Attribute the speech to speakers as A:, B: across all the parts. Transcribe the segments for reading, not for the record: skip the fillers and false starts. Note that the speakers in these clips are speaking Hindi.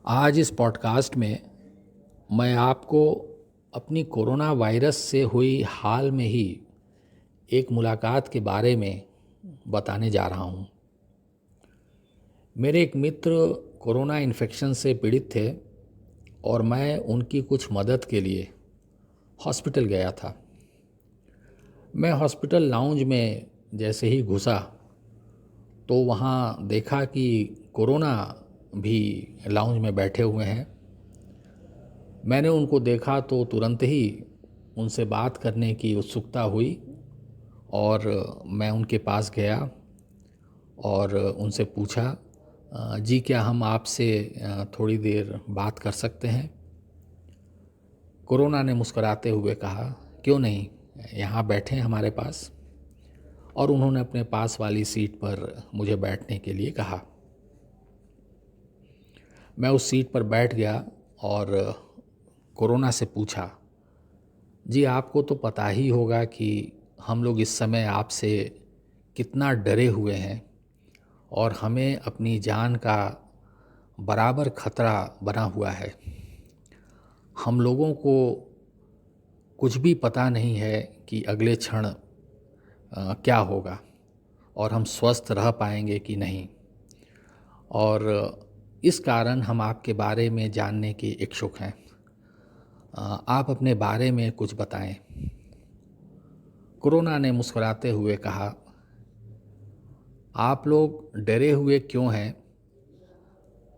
A: आज इस पॉडकास्ट में मैं आपको अपनी कोरोना वायरस से हुई हाल में ही एक मुलाकात के बारे में बताने जा रहा हूँ। मेरे एक मित्र कोरोना इन्फेक्शन से पीड़ित थे और मैं उनकी कुछ मदद के लिए हॉस्पिटल गया था। मैं हॉस्पिटल लाउंज में जैसे ही घुसा तो वहाँ देखा कि कोरोना भी लाउंज में बैठे हुए हैं। मैंने उनको देखा तो तुरंत ही उनसे बात करने की उत्सुकता हुई और मैं उनके पास गया और उनसे पूछा, जी क्या हम आपसे थोड़ी देर बात कर सकते हैं? कोरोना ने मुस्कुराते हुए कहा, क्यों नहीं, यहाँ बैठें हमारे पास। और उन्होंने अपने पास वाली सीट पर मुझे बैठने के लिए कहा। मैं उस सीट पर बैठ गया और कोरोना से पूछा, जी आपको तो पता ही होगा कि हम लोग इस समय आपसे कितना डरे हुए हैं और हमें अपनी जान का बराबर खतरा बना हुआ है। हम लोगों को कुछ भी पता नहीं है कि अगले क्षण क्या होगा और हम स्वस्थ रह पाएंगे कि नहीं, और इस कारण हम आपके बारे में जानने के इच्छुक हैं। आप अपने बारे में कुछ बताएं। कोरोना ने मुस्कुराते हुए कहा, आप लोग डरे हुए क्यों हैं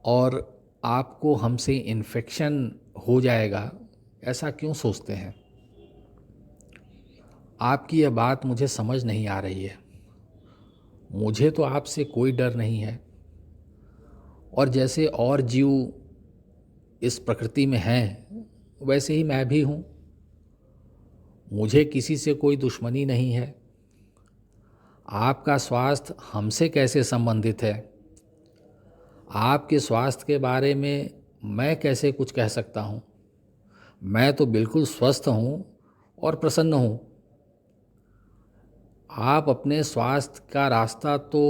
A: और आपको हमसे इन्फेक्शन हो जाएगा ऐसा क्यों सोचते हैं? आपकी यह बात मुझे समझ नहीं आ रही है। मुझे तो आपसे कोई डर नहीं है, और जैसे और जीव इस प्रकृति में हैं वैसे ही मैं भी हूँ। मुझे किसी से कोई दुश्मनी नहीं है। आपका स्वास्थ्य हमसे कैसे संबंधित है? आपके स्वास्थ्य के बारे में मैं कैसे कुछ कह सकता हूँ? मैं तो बिल्कुल स्वस्थ हूँ और प्रसन्न हूँ। आप अपने स्वास्थ्य का रास्ता तो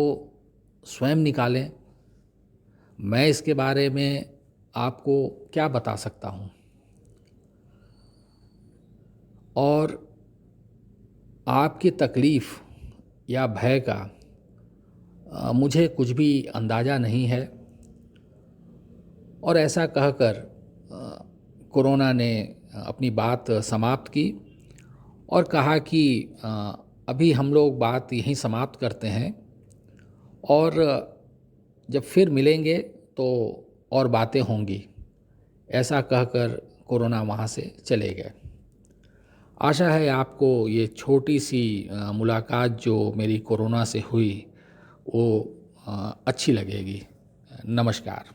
A: स्वयं निकालें। मैं इसके बारे में आपको क्या बता सकता हूँ? और आपकी तकलीफ़ या भय का मुझे कुछ भी अंदाज़ा नहीं है। और ऐसा कहकर कोरोना ने अपनी बात समाप्त की और कहा कि अभी हम लोग बात यहीं समाप्त करते हैं और जब फिर मिलेंगे तो और बातें होंगी। ऐसा कहकर कोरोना वहाँ से चले गए। आशा है आपको ये छोटी सी मुलाकात जो मेरी कोरोना से हुई वो अच्छी लगेगी। नमस्कार।